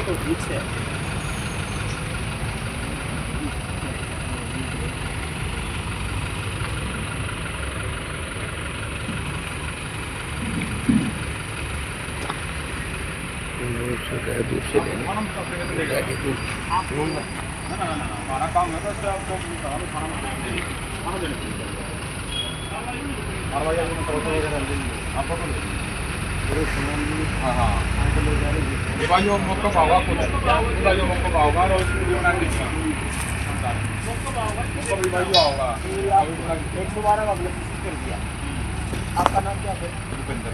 तो ठीक से दूर से हमारा काम है तो आपको खाना आपको हाँ हाँ ये भाई वो मौका पाओगा खुद भाई वो मौका पाओगा और उसको भी बना के मौका भी भाई आओगा एक दोबारा आपने कर दिया। आपका नाम क्या है? भूपेंद्र।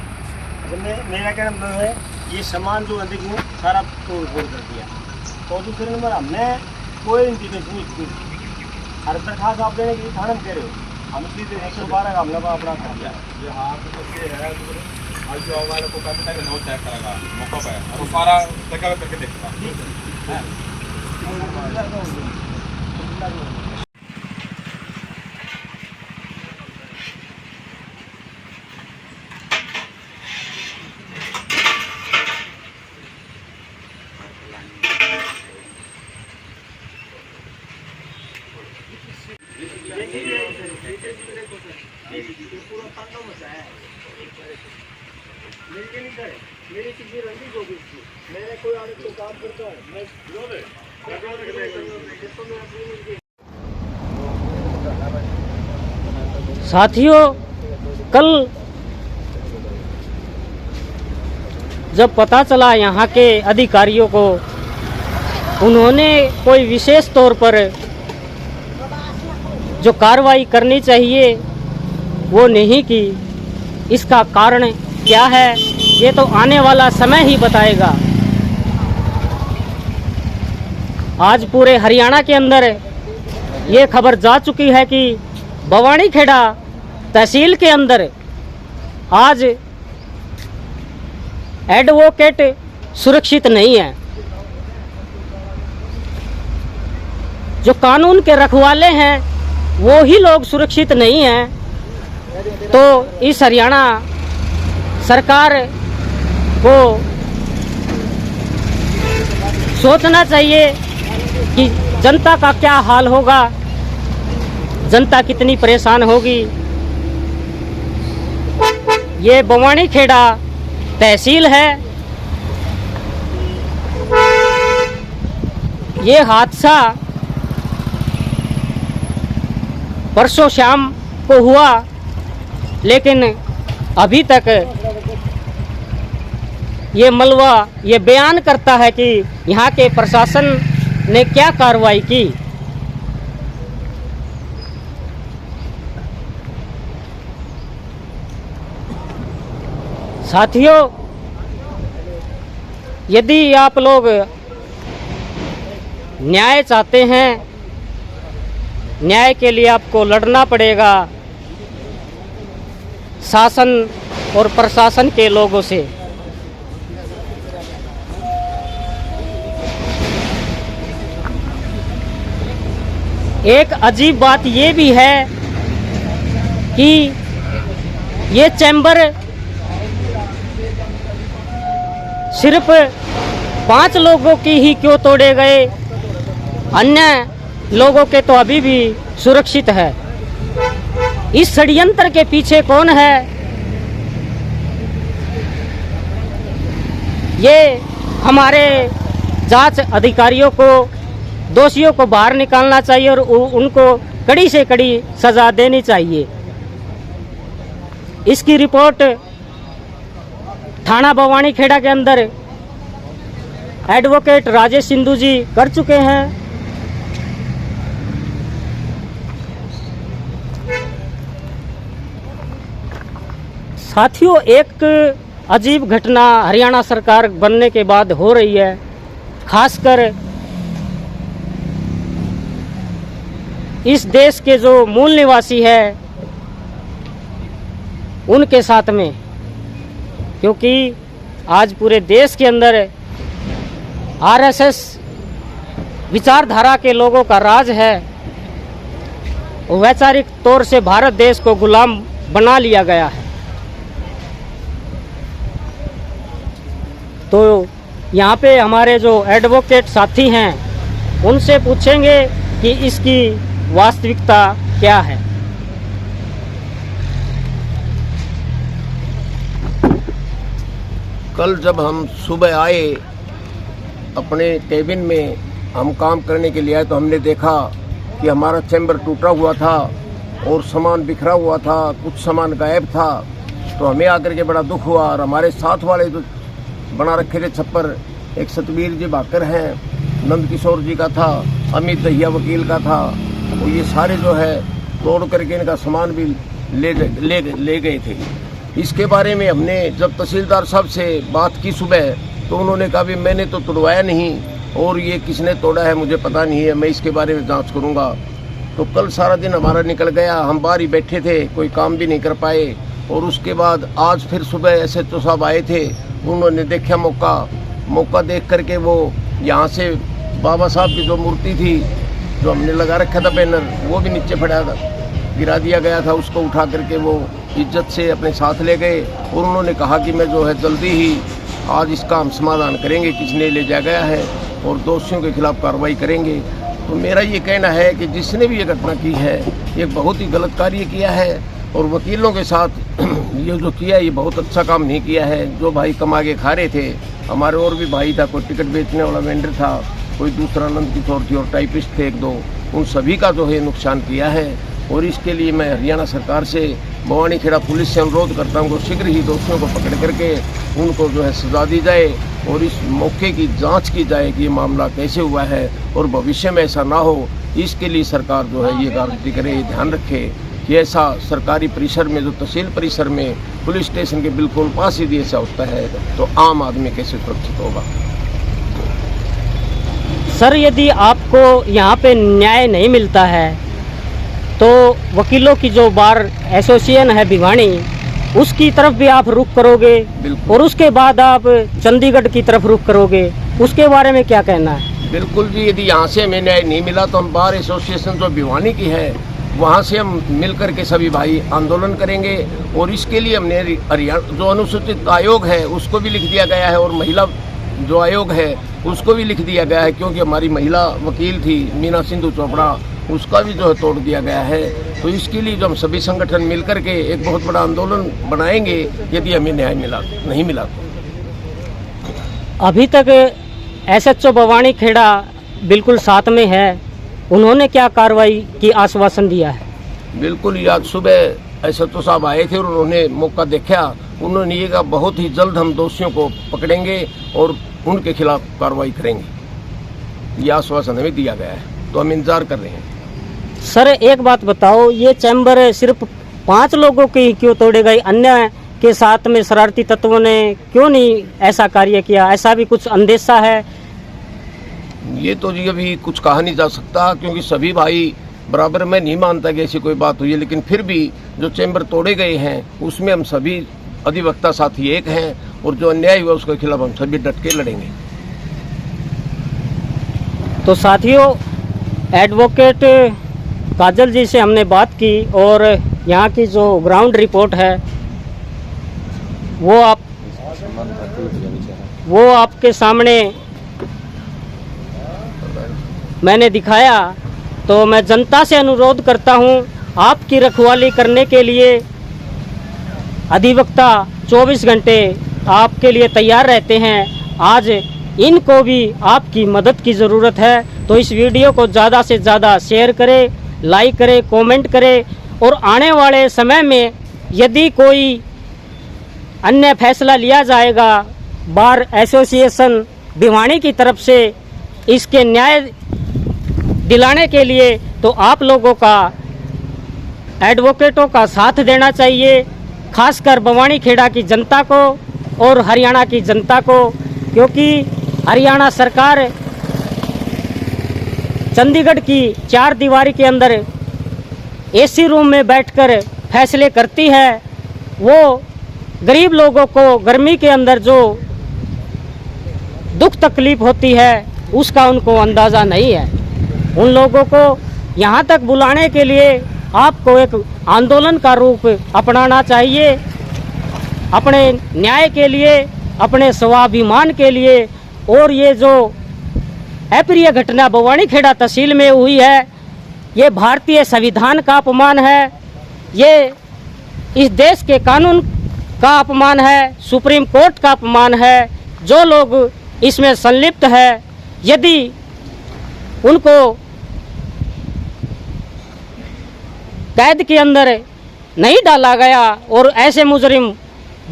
मेरा क्या नाम है, ये सामान जो अधिक हूँ सारा तोड़ फोड़ कर दिया। तो दूसरे नंबर हमने कोई इंटीमेशन नहीं की, हर दरखास्त आप देने के लिए थाना में कह रहे हो, हम सीधे 112 का हमने अपना कर दिया। ये हाथ तो है आज जो वाले को कहता है कि नो चेक करेगा मौका पे और वो सारा जगह करके देखेगा। ठीक है पूरा तांडव मचा है। मेरी किसी रंजिश होगी, मैंने कोई आदत को काम करता है मैं साथियों, कल जब पता चला यहाँ के अधिकारियों को, उन्होंने कोई विशेष तौर पर जो कार्रवाई करनी चाहिए वो नहीं की। इसका कारण क्या है ये तो आने वाला समय ही बताएगा। आज पूरे हरियाणा के अंदर ये खबर जा चुकी है कि बवानीखेड़ा तहसील के अंदर आज एडवोकेट सुरक्षित नहीं है। जो कानून के रखवाले हैं वो ही लोग सुरक्षित नहीं हैं। तो इस हरियाणा सरकार को सोचना चाहिए कि जनता का क्या हाल होगा, जनता कितनी परेशान होगी। ये बवानीखेड़ा तहसील है। ये हादसा परसों शाम को हुआ, लेकिन अभी तक ये मलबा ये बयान करता है कि यहाँ के प्रशासन ने क्या कार्रवाई की। साथियों, यदि आप लोग न्याय चाहते हैं, न्याय के लिए आपको लड़ना पड़ेगा शासन और प्रशासन के लोगों से। एक अजीब बात ये भी है कि ये चैम्बर सिर्फ 5 लोगों की ही क्यों तोड़े गए, अन्य लोगों के तो अभी भी सुरक्षित है। इस षड्यंत्र के पीछे कौन है, ये हमारे जांच अधिकारियों को, दोषियों को बाहर निकालना चाहिए और उनको कड़ी से कड़ी सजा देनी चाहिए। इसकी रिपोर्ट थाना बवानीखेड़ा के अंदर एडवोकेट राजेश सिंधु जी कर चुके हैं। साथियों, एक अजीब घटना हरियाणा सरकार बनने के बाद हो रही है, खासकर इस देश के जो मूल निवासी है उनके साथ में, क्योंकि आज पूरे देश के अंदर आरएसएस विचारधारा के लोगों का राज है। वैचारिक तौर से भारत देश को गुलाम बना लिया गया है। तो यहाँ पे हमारे जो एडवोकेट साथी हैं उनसे पूछेंगे कि इसकी वास्तविकता क्या है। कल जब हम सुबह आए अपने केबिन में हम काम करने के लिए आए तो हमने देखा कि हमारा चैम्बर टूटा हुआ था और सामान बिखरा हुआ था, कुछ सामान गायब था। तो हमें आकर के बड़ा दुख हुआ। और हमारे साथ वाले जो बना रखे थे छप्पर, एक सतबीर जी भाकर हैं, नंद किशोर जी का था, अमित दहिया वकील का था, तो ये सारे जो है तोड़ करके इनका सामान भी ले गए थे। इसके बारे में हमने जब तहसीलदार साहब से बात की सुबह तो उन्होंने कहा भी मैंने तो तोड़वाया नहीं और ये किसने तोड़ा है मुझे पता नहीं है, मैं इसके बारे में जांच करूंगा। तो कल सारा दिन हमारा निकल गया, हम बाहर ही बैठे थे, कोई काम भी नहीं कर पाए। और उसके बाद आज फिर सुबह SHO साहब आए थे, उन्होंने देखा मौका देख करके वो यहाँ से बाबा साहब की जो मूर्ति थी जो हमने लगा रखा था बैनर, वो भी नीचे पड़ा था, गिरा दिया गया था, उसको उठा करके वो इज्जत से अपने साथ ले गए। और उन्होंने कहा कि मैं जो है जल्दी ही आज इसका हम समाधान करेंगे, किसने ले जाया गया है और दोषियों के खिलाफ कार्रवाई करेंगे। तो मेरा ये कहना है कि जिसने भी ये घटना की है ये बहुत ही गलत कार्य किया है और वकीलों के साथ ये जो किया है ये बहुत अच्छा काम नहीं किया है। जो भाई कमा के खा रहे थे, हमारे और भी भाई था, कोई टिकट बेचने वाला वेंडर था, कोई दूसरा नंद किशोर थी और टाइपिस्ट थे 1-2, उन सभी का जो है नुकसान किया है। और इसके लिए मैं हरियाणा सरकार से भवानीखेड़ा पुलिस से अनुरोध करता हूँ कि शीघ्र ही दोषियों को पकड़ करके उनको जो है सजा दी जाए और इस मौके की जांच की जाए कि ये मामला कैसे हुआ है और भविष्य में ऐसा ना हो। इसके लिए सरकार जो है ये गारंटी करे, ये ध्यान रखे कि ऐसा सरकारी परिसर में, जो तहसील परिसर में पुलिस स्टेशन के बिल्कुल पास ही ऐसा होता है तो आम आदमी कैसे सुरक्षित होगा। सर, यदि आपको यहाँ पे न्याय नहीं मिलता है तो वकीलों की जो बार एसोसिएशन है भिवानी, उसकी तरफ भी आप रुख करोगे और उसके बाद आप चंडीगढ़ की तरफ रुख करोगे, उसके बारे में क्या कहना है? बिल्कुल जी, यदि यहाँ से हमें न्याय नहीं मिला तो हम बार एसोसिएशन जो भिवानी की है वहाँ से हम मिलकर के सभी भाई आंदोलन करेंगे। और इसके लिए हमने हरियाणा जो अनुसूचित आयोग है उसको भी लिख दिया गया है और महिला जो आयोग है उसको भी लिख दिया गया है, क्योंकि हमारी महिला वकील थी मीना सिंधु चोपड़ा, उसका भी जो है तोड़ दिया गया है। तो इसके लिए जो हम सभी संगठन मिलकर के एक बहुत बड़ा आंदोलन बनाएंगे यदि हमें न्याय नहीं मिला तो। अभी तक SHO भवानीखेड़ा बिल्कुल साथ में है, उन्होंने क्या कार्रवाई की आश्वासन दिया है? बिल्कुल, आज सुबह SHO साहब आए थे और उन्होंने मौका देखा, उन्होंने ये कहा बहुत ही जल्द हम दोषियों को पकड़ेंगे और उनके खिलाफ कार्रवाई करेंगे। ये आश्वासन हमें दिया गया है, तो हम इंतजार कर रहे हैं। सर, एक बात बताओ, ये चैम्बर सिर्फ 5 लोगों की क्यों तोड़े गए? अन्य के साथ में शरारती तत्वों ने क्यों नहीं ऐसा कार्य किया? ऐसा भी कुछ अंदेशा है? ये तो जी अभी कुछ कहा नहीं जा सकता, क्योंकि सभी भाई बराबर, मैं नहीं मानता कि ऐसी कोई बात हुई है, लेकिन फिर भी जो चैम्बर तोड़े गए हैं उसमें हम सभी अधिवक्ता साथी एक हैं और जो अन्याय हुआ उसके खिलाफ हम सभी डट के लड़ेंगे। तो साथियों, एडवोकेट काजल जी से हमने बात की और यहाँ की जो ग्राउंड रिपोर्ट है वो आपके सामने मैंने दिखाया। तो मैं जनता से अनुरोध करता हूँ, आपकी रखवाली करने के लिए अधिवक्ता 24 घंटे आपके लिए तैयार रहते हैं। आज इनको भी आपकी मदद की ज़रूरत है, तो इस वीडियो को ज़्यादा से ज़्यादा शेयर करें, लाइक करें, कमेंट करें। और आने वाले समय में यदि कोई अन्य फैसला लिया जाएगा बार एसोसिएशन भिवानी की तरफ से इसके न्याय दिलाने के लिए, तो आप लोगों का, एडवोकेटों का साथ देना चाहिए, खासकर भवानीखेड़ा की जनता को और हरियाणा की जनता को, क्योंकि हरियाणा सरकार चंडीगढ़ की 4 दीवारी के अंदर AC रूम में बैठकर फैसले करती है। वो गरीब लोगों को गर्मी के अंदर जो दुख तकलीफ होती है उसका उनको अंदाज़ा नहीं है। उन लोगों को यहाँ तक बुलाने के लिए आपको एक आंदोलन का रूप अपनाना चाहिए, अपने न्याय के लिए, अपने स्वाभिमान के लिए। और ये जो अप्रिय घटना बवानीखेड़ा तहसील में हुई है, ये भारतीय संविधान का अपमान है, ये इस देश के कानून का अपमान है, सुप्रीम कोर्ट का अपमान है। जो लोग इसमें संलिप्त है, यदि उनको कैद के अंदर नहीं डाला गया और ऐसे मुजरिम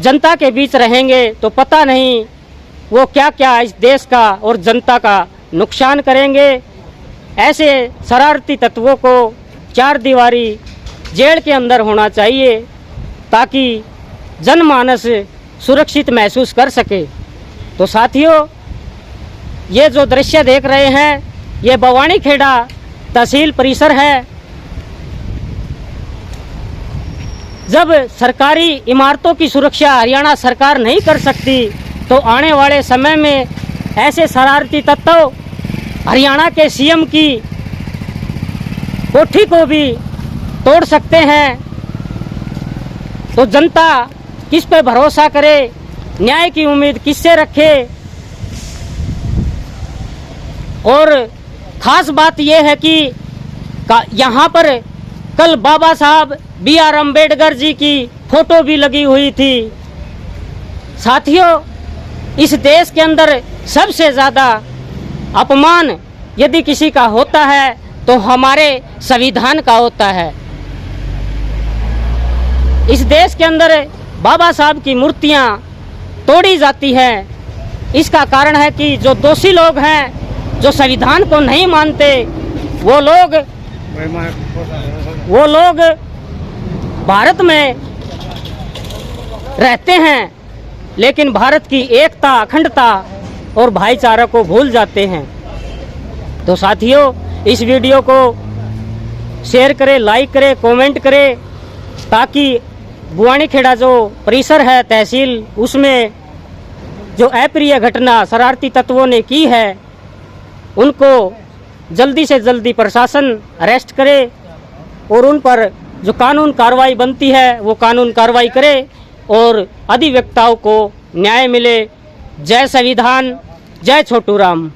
जनता के बीच रहेंगे तो पता नहीं वो क्या क्या इस देश का और जनता का नुकसान करेंगे। ऐसे शरारती तत्वों को 4 दीवारी जेल के अंदर होना चाहिए ताकि जनमानस सुरक्षित महसूस कर सके। तो साथियों, ये जो दृश्य देख रहे हैं, ये बवानीखेड़ा तहसील परिसर है। जब सरकारी इमारतों की सुरक्षा हरियाणा सरकार नहीं कर सकती तो आने वाले समय में ऐसे शरारती तत्व हरियाणा के सीएम की कोठी को भी तोड़ सकते हैं। तो जनता किस पे भरोसा करे, न्याय की उम्मीद किससे रखे। और खास बात यह है कि यहाँ पर कल बाबा साहब BR अम्बेडकर जी की फोटो भी लगी हुई थी। साथियों, इस देश के अंदर सबसे ज़्यादा अपमान यदि किसी का होता है तो हमारे संविधान का होता है। इस देश के अंदर बाबा साहब की मूर्तियां तोड़ी जाती हैं। इसका कारण है कि जो दोषी लोग हैं, जो संविधान को नहीं मानते, वो लोग भारत में रहते हैं लेकिन भारत की एकता, अखंडता और भाईचारा को भूल जाते हैं। तो साथियों, इस वीडियो को शेयर करें, लाइक करें, कमेंट करें ताकि बवानीखेड़ा जो परिसर है तहसील, उसमें जो अप्रिय घटना शरारती तत्वों ने की है उनको जल्दी से जल्दी प्रशासन अरेस्ट करे और उन पर जो कानून कार्रवाई बनती है वो कानून कार्रवाई करे और अधिवक्ताओं को न्याय मिले। जय संविधान, जय छोटू राम।